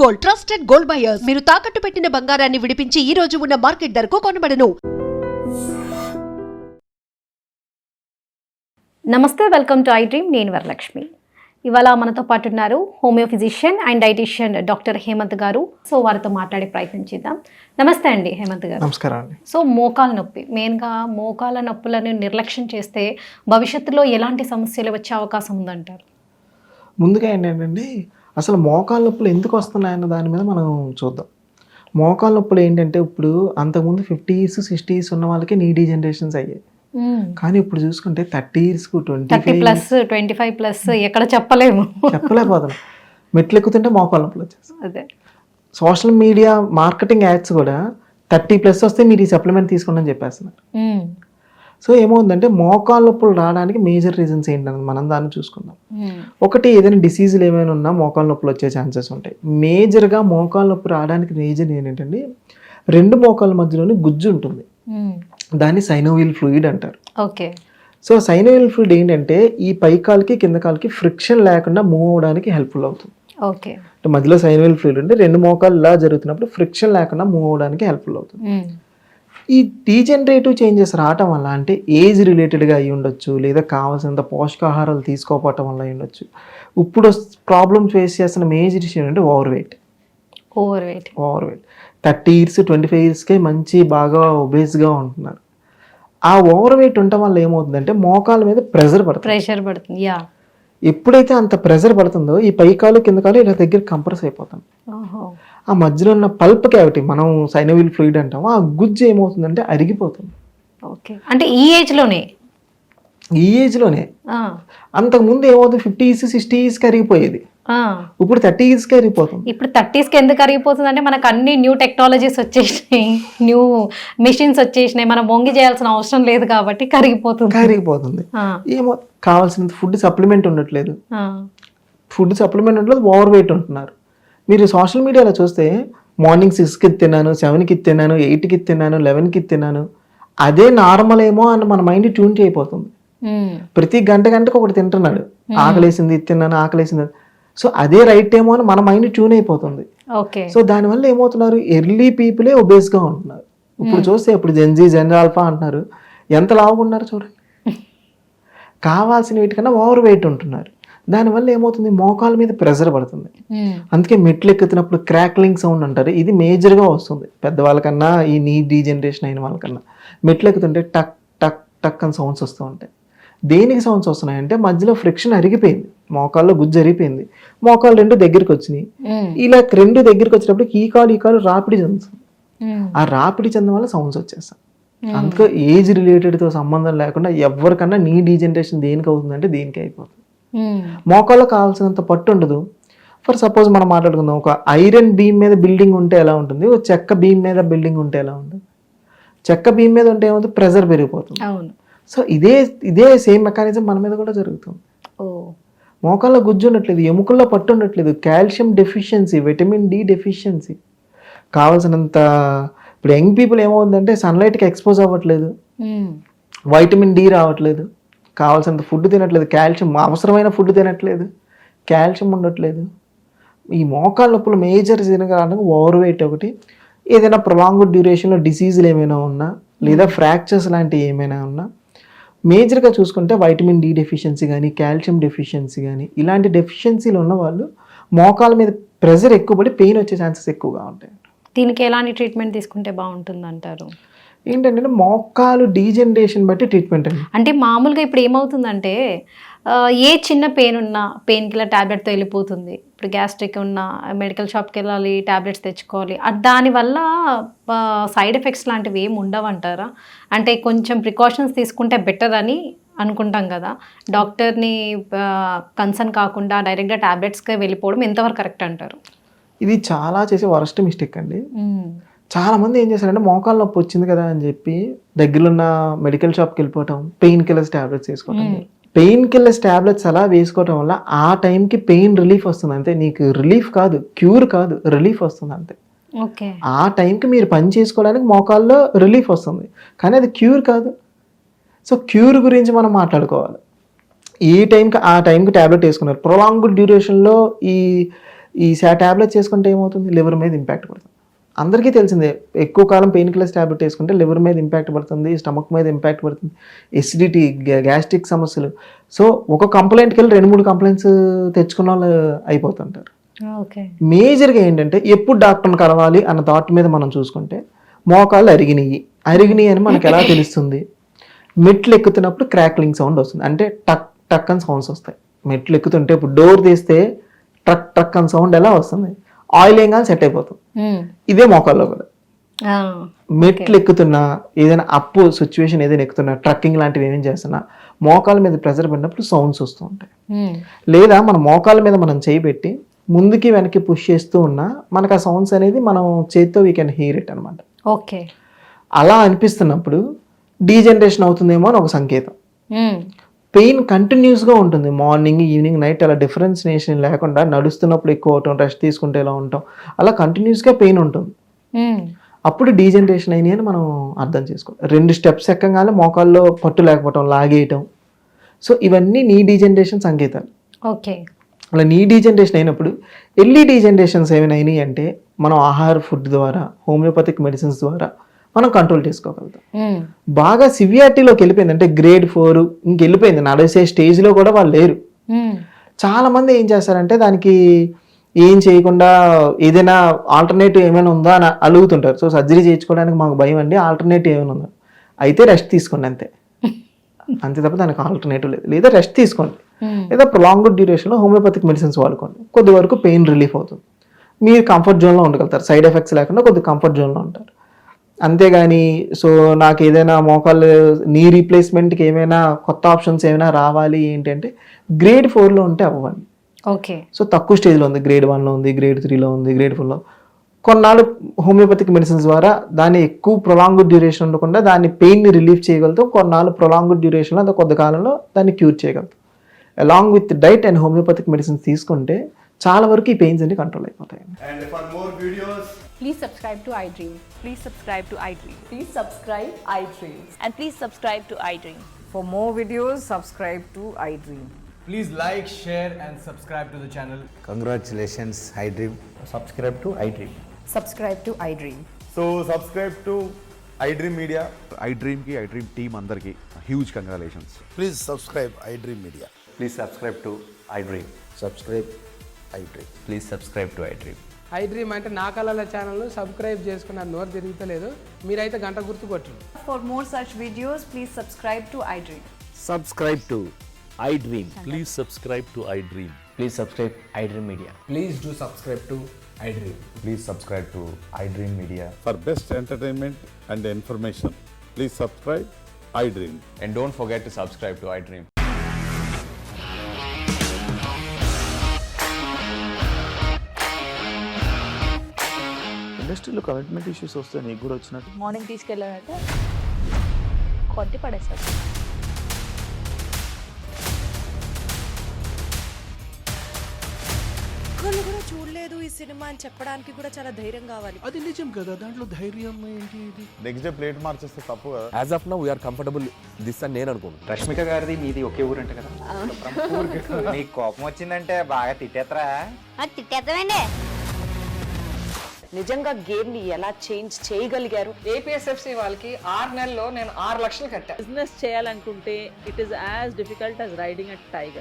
Gold, trusted gold buyers. మీరు తాకట్టు పెట్టిన బంగారాన్ని విడిపించి ఈ రోజు ఉన్న మార్కెట్ ధరకు కొనబడను. నమస్తే, వెల్కమ్ టు ఐ డ్రీమ్. నేను వరలక్ష్మి. ఇవాళ మనతో పాటు ఉన్నారు homeo physician and dietician doctor Hemanth garu. So వారితో మాట్లాడే ప్రయత్నం చేద్దాం. నమస్తే అండి హేమంత్ గారు. నమస్కారం అండి. సో మోకాల నొప్పి, మెయిన్గా మోకాల నొప్పులను నిర్లక్ష్యం చేస్తే భవిష్యత్తులో ఎలాంటి సమస్యలు వచ్చే అవకాశం ఉందంటారు? ముందుగా ఏంటంటే అసలు మోకాల నొప్పులు ఎందుకు వస్తున్నాయన్న దాని మీద మనం చూద్దాం. మోకాల నొప్పులు ఏంటంటే ఇప్పుడు అంతకుముందు 50s 60s ఉన్న వాళ్ళకి నీ డీజనరేషన్స్ అయ్యాయి. కానీ ఇప్పుడు చూసుకుంటే 30s 25+ ఎక్కడ చెప్పలేకపోతున్నాం. మెట్లు ఎక్కుతుంటే మోకాల నొప్పులు వచ్చేస్తాయి. అదే సోషల్ మీడియా మార్కెటింగ్ యాడ్స్ కూడా 30+ వస్తే మీరు ఈ సప్లిమెంట్ తీసుకోండి అని చెప్పేస్తున్నారు. సో ఏమవుతుందంటే మోకాల నొప్పులు రావడానికి మేజర్ రీజన్స్ ఏంటన్నది మనం దాన్ని చూసుకుందాం. ఒకటి, ఏదైనా డిసీజులు ఏమైనా ఉన్నా మోకాల నొప్పులు వచ్చే ఛాన్సెస్ ఉంటాయి. మేజర్గా మోకాల నొప్పి రావడానికి రీజన్ ఏంటంటే రెండు మోకాల మధ్యలోని గుజ్జు ఉంటుంది, దాన్ని సైనోవియల్ ఫ్లూయిడ్ అంటారు. ఓకే. సో సైనోవియల్ ఫ్లూయిడ్ ఏంటంటే ఈ పై కాలుకి కింద కాలుకి ఫ్రిక్షన్ లేకుండా మూవ్ అవడానికి హెల్ప్ఫుల్ అవుతుంది. ఓకే. అంటే మధ్యలో సైనోవియల్ ఫ్లూయిడ్ అంటే రెండు మోకాలు ఇలా జరుగుతున్నప్పుడు ఫ్రిక్షన్ లేకుండా మూవ్ అవడానికి హెల్ప్ఫుల్ అవుతుంది. ఈ డీజనరేటివ్ చేంజెస్ రావటం వల్ల అంటే ఏజ్ రిలేటెడ్గా అయ్యి ఉండొచ్చు, లేదా కావాల్సినంత పోషకాహారాలు తీసుకోకపోవటం వల్ల అయ్యి ఉండొచ్చు. ఇప్పుడు ప్రాబ్లమ్స్ ఫేస్ చేస్తున్న మేజర్ ఇష్యూ అంటే ఓవర్ వెయిట్. 30s 25sకే మంచి బాగా ఒబేస్గా ఉంటున్నారు. ఆ ఓవర్ వెయిట్ ఉండటం వల్ల ఏమవుతుందంటే మోకాల మీద ప్రెషర్ పడుతుంది. ఎప్పుడైతే అంత ప్రెషర్ పడుతుందో ఈ పై కాలు కింద కాలు ఇలా దగ్గర కంప్రెస్ అయిపోతుంది. ఆ మధ్యలో ఉన్న పల్ప్ క్యావిటీ, మనం సైనోవియల్ ఫ్లూయిడ్ అంటాము, ఆ గుజ్జు ఏమవుతుందంటే అరిగిపోతుంది. ఓకే. అంటే ఈ ఏజ్లోనే అంతకుముందు ఏమవుతుంది 50s 60sకి అరిగిపోయేది, ఇప్పుడు 30sకి అరిగిపోతుంది. ఇప్పుడు 30sకి ఎందుకు అరిగిపోతుంది అంటే మనకు అన్ని న్యూ టెక్నాలజీస్ వచ్చేసినాయి, న్యూ మిషన్స్ వచ్చేసినాయి, మనం వంగి చేయాల్సిన అవసరం లేదు కాబట్టి కరిగిపోతుంది. ఏమో కావాల్సినంత ఫుడ్ సప్లిమెంట్ ఉండట్లేదు, ఓవర్ వెయిట్ ఉంటున్నారు. మీరు సోషల్ మీడియాలో చూస్తే మార్నింగ్ 6కి తిన్నాను, 7కి తిన్నాను, 8కి తిన్నాను, 11కి తిన్నాను, అదే నార్మల్ ఏమో అని మన మైండ్ ట్యూన్ చేయబోతుంది. ప్రతి గంటకు ఒకటి తింటున్నాడు, ఆకలేసింది తిన్నాను, ఆకలేసింది, సో అదే రైట్ ఏమో అని మన మైండ్ ట్యూన్ అయిపోతుంది. సో దానివల్ల ఏమవుతున్నారు, ఎర్లీ పీపులే ఒబేస్గా ఉంటున్నారు. ఇప్పుడు చూస్తే ఇప్పుడు జెన్జీ జెన్ ఆల్ఫా అంటున్నారు, ఎంత లావుకున్నారు చూడండి. కావాల్సిన వీటికన్నా ఓవర్ వెయిట్ ఉంటున్నారు. దానివల్ల ఏమవుతుంది, మోకాల మీద ప్రెషర్ పడుతుంది. అందుకే మెట్లు ఎక్కుతున్నప్పుడు క్రాక్లింగ్ సౌండ్ అంటారు, ఇది మేజర్గా వస్తుంది పెద్దవాళ్ళకన్నా, ఈ నీ డీజనరేషన్ అయిన వాళ్ళకన్నా. మెట్లు ఎక్కుతుంటే టక్ టక్ టక్ అని సౌండ్స్ వస్తూ ఉంటాయి. దేనికి సౌండ్స్ వస్తున్నాయంటే మధ్యలో ఫ్రిక్షన్ అరిగిపోయింది, మోకాల్లో గుజ్జు అరిగిపోయింది, మోకాలు రెండు దగ్గరికి వచ్చినాయి. ఇలా రెండు దగ్గరికి వచ్చినప్పుడు ఈ కాలు రాపిడి చెందుతుంది. ఆ రాపిడి చెందడం వల్ల సౌండ్స్ వచ్చేస్తాయి. అందుకే ఏజ్ రిలేటెడ్తో సంబంధం లేకుండా ఎవరికన్నా నీ డీజనరేషన్ దేనికి అవుతుందంటే దేనికి అయిపోతుంది. మోకాల్లో కావాల్సినంత పట్టు ఉండదు. ఫర్ సపోజ్ మనం మాట్లాడుకుందాం, ఒక ఐరన్ బీమ్ మీద బిల్డింగ్ ఉంటే ఎలా ఉంటుంది, ఒక చెక్క బీమ్ మీద బిల్డింగ్ ఉంటే ఎలా ఉంటుంది. చెక్క బీమ్ మీద ఉంటే ఏమవుతుంది, ప్రెషర్ పెరిగిపోతుంది. సో ఇదే సేమ్ మెకానిజం మన మీద కూడా జరుగుతుంది. మోకాల్లో గుజ్జు ఉండట్లేదు, ఎముకల్లో పట్టు ఉండట్లేదు, calcium deficiency, vitamin D deficiency, కావాల్సినంత. ఇప్పుడు యంగ్ పీపుల్ ఏమవుతుందంటే సన్లైట్కి ఎక్స్పోజ్ అవ్వట్లేదు, వైటమిన్ డి రావట్లేదు, కావాల్సినంత ఫుడ్ తినట్లేదు, కాల్షియం అవసరమైన ఫుడ్ తినట్లేదు, కాల్షియం ఉండట్లేదు. ఈ మోకాళ్ళ నొప్పులు మేజర్ కారణంగా ఓవర్ వెయిట్ ఒకటి, ఏదైనా ప్రొలాంగ్డ్ డ్యూరేషన్లో డిసీజులు ఏమైనా ఉన్నా, లేదా ఫ్రాక్చర్స్ లాంటివి ఏమైనా ఉన్నా, మేజర్గా చూసుకుంటే వైటమిన్ డి డెఫిషియన్సీ కానీ, కాల్షియం డెఫిషియన్సీ కానీ, ఇలాంటి డెఫిషియన్సీలు ఉన్న వాళ్ళు మోకాల మీద ప్రెషర్ ఎక్కువబడి పెయిన్ వచ్చే ఛాన్సెస్ ఎక్కువగా ఉంటాయి. దీనికి ఎలాంటి ట్రీట్మెంట్ తీసుకుంటే బాగుంటుంది అంటారు? ఏంటంటే మోకాలు డీజనరేషన్ బట్టి ట్రీట్మెంట్ అండి. అంటే మామూలుగా ఇప్పుడు ఏమవుతుందంటే ఏ చిన్న పెయిన్ ఉన్నా పెయిన్ కిల్లర్ ట్యాబ్లెట్తో వెళ్ళిపోతుంది. ఇప్పుడు గ్యాస్ట్రిక్ ఉన్నా మెడికల్ షాప్కి వెళ్ళాలి, ట్యాబ్లెట్స్ తెచ్చుకోవాలి. దానివల్ల సైడ్ ఎఫెక్ట్స్ లాంటివి ఏమి ఉండవంటారా? అంటే కొంచెం ప్రికాషన్స్ తీసుకుంటే బెటర్ అని అనుకుంటాం కదా, డాక్టర్ని కన్సర్న్ కాకుండా డైరెక్ట్గా ట్యాబ్లెట్స్కి వెళ్ళిపోవడం ఎంతవరకు కరెక్ట్ అంటారు? ఇది చాలా చేసే వరస్ట్ మిస్టేక్ అండి. చాలా మంది ఏం చేశారంటే మోకాలు నొప్పి వచ్చింది కదా అని చెప్పి దగ్గరలో ఉన్న మెడికల్ షాప్కి వెళ్ళిపోవటం, పెయిన్ కిల్లర్స్ ట్యాబ్లెట్స్ వేసుకోవటం. పెయిన్ కిల్లర్స్ ట్యాబ్లెట్స్ అలా వేసుకోవటం వల్ల ఆ టైంకి పెయిన్ రిలీఫ్ వస్తుంది అంతే, నీకు రిలీఫ్ కాదు, క్యూర్ కాదు, రిలీఫ్ వస్తుంది అంతే. ఆ టైంకి మీరు పని చేసుకోవడానికి మోకాల్లో రిలీఫ్ వస్తుంది, కానీ అది క్యూర్ కాదు. సో క్యూర్ గురించి మనం మాట్లాడుకోవాలి. ఈ టైంకి ఆ టైంకి ట్యాబ్లెట్ వేసుకున్నారు, ప్రొలాంగ్డ్ డ్యూరేషన్లో ఈ ఈ టాబ్లెట్స్ వేసుకుంటే ఏమవుతుంది, లివర్ మీద ఇంపాక్ట్ పడుతుంది. అందరికీ తెలిసిందే, ఎక్కువ కాలం పెయిన్ కిల్లర్స్ టాబ్లెట్ వేసుకుంటే లివర్ మీద ఇంపాక్ట్ పడుతుంది, స్టమక్ మీద ఇంపాక్ట్ పడుతుంది, ఎసిడిటీ, గ్యాస్ట్రిక్ సమస్యలు. సో ఒక కంప్లైంట్కి వెళ్ళి 2-3 కంప్లైంట్స్ తెచ్చుకున్న వాళ్ళు అయిపోతుంటారు. మేజర్గా ఏంటంటే ఎప్పుడు డాక్టర్ని కలవాలి అన్న థాట్ మీద మనం చూసుకుంటే, మోకాళ్ళు అరిగినాయి అని మనకు ఎలా తెలుస్తుంది, మెట్లు ఎక్కుతున్నప్పుడు క్రాక్లింగ్ సౌండ్ వస్తుంది, అంటే టక్ టక్ అని సౌండ్స్ వస్తాయి. మెట్లు ఎక్కుతుంటే ఇప్పుడు డోర్ తీస్తే ట్రక్ ట్రక్ అని సౌండ్ ఎలా వస్తుంది, ఆయిల్ ఏం కానీ సెట్ అయిపోతుంది. ఇదే మోకాల్లో కూడా మెట్లు ఎక్కుతున్నా, ఏదైనా అప్పు సిచ్యువేషన్ ఏదైనా ఎక్కుతున్నా, ట్రక్కింగ్ లాంటివి ఏమేం చేస్తున్నా మోకాల మీద ప్రెషర్ పడినప్పుడు సౌండ్స్ వస్తూ ఉంటాయి. లేదా మన మోకాల మీద మనం చేయి పెట్టి ముందుకి వెనక్కి పుష్ చేస్తూ ఉన్నా మనకు ఆ సౌండ్స్ అనేది మనం చేతితో వీ కెన్ హీర్ ఇట్ అనమాట. ఓకే, అలా అనిపిస్తున్నప్పుడు డీజనరేషన్ అవుతుందేమో అని ఒక సంకేతం. పెయిన్ కంటిన్యూస్గా ఉంటుంది, మార్నింగ్ ఈవినింగ్ నైట్ అలా డిఫరెన్సియేషన్ లేకుండా, నడుస్తున్నప్పుడు ఎక్కువ అవటం, రెస్ట్ తీసుకుంటే ఎలా ఉంటాం, అలా కంటిన్యూస్గా పెయిన్ ఉంటుంది. అప్పుడు డీజనరేషన్ అయినాయి అని మనం అర్థం చేసుకోవాలి. 2 స్టెప్స్ ఎక్కగానే మోకాల్లో పట్టు లేకపోవటం, లాగేయటం, సో ఇవన్నీ నీ డీజనరేషన్ సంకేతాలు. ఓకే, అలా నీ డీజనరేషన్ అయినప్పుడు ఎర్లీ డీజనరేషన్స్ ఏమైనా అయినాయి అంటే మనం ఆహార ఫుడ్ ద్వారా, హోమియోపతిక్ మెడిసిన్స్ ద్వారా మనం కంట్రోల్ చేసుకోగలుగుతాం. బాగా సివియారిటీలోకి వెళ్ళిపోయింది అంటే గ్రేడ్ 4 ఇంకెళ్ళిపోయింది, నడిసే స్టేజ్లో కూడా వాళ్ళు లేరు. చాలా మంది ఏం చేస్తారంటే దానికి ఏం చేయకుండా ఏదైనా ఆల్టర్నేటివ్ ఏమైనా ఉందా అని అడుగుతుంటారు. సో సర్జరీ చేయించుకోవడానికి మాకు భయం అండి, ఆల్టర్నేటివ్ ఏమైనా ఉందా, అయితే రెస్ట్ తీసుకోండి అంతే తప్ప దానికి ఆల్టర్నేటివ్ లేదు. లేదా రెస్ట్ తీసుకోండి, లేదా ప్రొలాంగ్డ్ డ్యూరేషన్లో హోమియోపతిక్ మెడిసిన్స్ వాడుకోండి, కొద్ది వరకు పెయిన్ రిలీఫ్ అవుతుంది, మీరు కంఫర్ట్ జోన్లో ఉండగలుగుతారు, సైడ్ ఎఫెక్ట్స్ లేకుండా కొద్ది కంఫర్ట్ జోన్లో ఉంటారు. అంతేగాని సో నాకు ఏదైనా మోకాలు నీ రీప్లేస్మెంట్కి ఏమైనా కొత్త ఆప్షన్స్ ఏమైనా రావాలి ఏంటంటే గ్రేడ్ 4లో ఉంటే అవ్వండి. ఓకే, సో తక్కువ స్టేజ్లో ఉంది, గ్రేడ్ 1లో ఉంది, గ్రేడ్ 3లో ఉంది, గ్రేడ్ 4లో కొన్నాళ్ళు హోమియోపతిక్ మెడిసిన్స్ ద్వారా దాన్ని ఎక్కువ ప్రొలాంగ్డ్ డ్యూరేషన్ ఉండకుండా దాన్ని పెయిన్ని రిలీఫ్ చేయగలుగుతాం. కొన్నాళ్ళు ప్రొలాంగ్డ్ డ్యూరేషన్లో అంత కొద్ది కాలంలో దాన్ని క్యూర్ చేయగలుగుతాం. Along with diet and homoeopathic medicines తీసుకుంటే చాలా వరకు ఈ పెయిన్స్ అన్ని కంట్రోల్ అయిపోతాయి. And for more videos, Please subscribe to iDream. Please subscribe to iDream. Please subscribe iDream. And please subscribe to iDream. For more videos, subscribe to iDream. please like, share and subscribe to the channel. Congratulations, iDream. Subscribe to iDream. Subscribe to iDream. So subscribe to iDream Media. iDream ki iDream team andarki huge congratulations. Please subscribe iDream Media. Please subscribe to iDream. Subscribe iDream. Please subscribe to iDream. iDream అంటే నా కళల channel subscribe చేసుకున్న నోరు తిరుగుతలేదు, మీరైతే గంట గుర్తు కొట్టండి. For more such videos, please subscribe to iDream. Subscribe to iDream. Please subscribe to iDream. Please subscribe iDream Media. Please do subscribe to iDream. Please subscribe to iDream Media. For best entertainment and information, please subscribe iDream. And don't forget to subscribe to iDream. ఇండస్ట్రీలో commitment issues వస్తే నీకు కూడా వచ్చినట్టు morning తీసుకెళ్ళారంటే కొట్టి పడేస్తారు. ఒక్కళ్ళు కూడా చూడలేదు ఈ సినిమా అని చెప్పడానికి కూడా చాలా ధైర్యం కావాలి. అది నిజం కదా, దాంట్లో ధైర్యం ఏంటి? ఇది నెక్స్ట్ డే ప్లేట్ మార్చేస్తే తప్పు కదా. As of now, we are comfortable this అని నేను అనుకుంటున్నాను. రష్మిక గారిది మీది ఒకే ఊరంట కదా. నీకు కోపం వచ్చిందంటే బాగా తిట్టేత్తరా? తిట్టేద్దామండి. నిజంగా గేమ్ ని ఎలా చేంజ్ చేయగలిగారు? ఏపీఎస్ఎఫ్సి వాళ్ళకి 6 నెలల్లో నేను 6 లక్షలు కట్టా. బిజినెస్ చేయాలనుకుంటే it is as difficult as riding a tiger.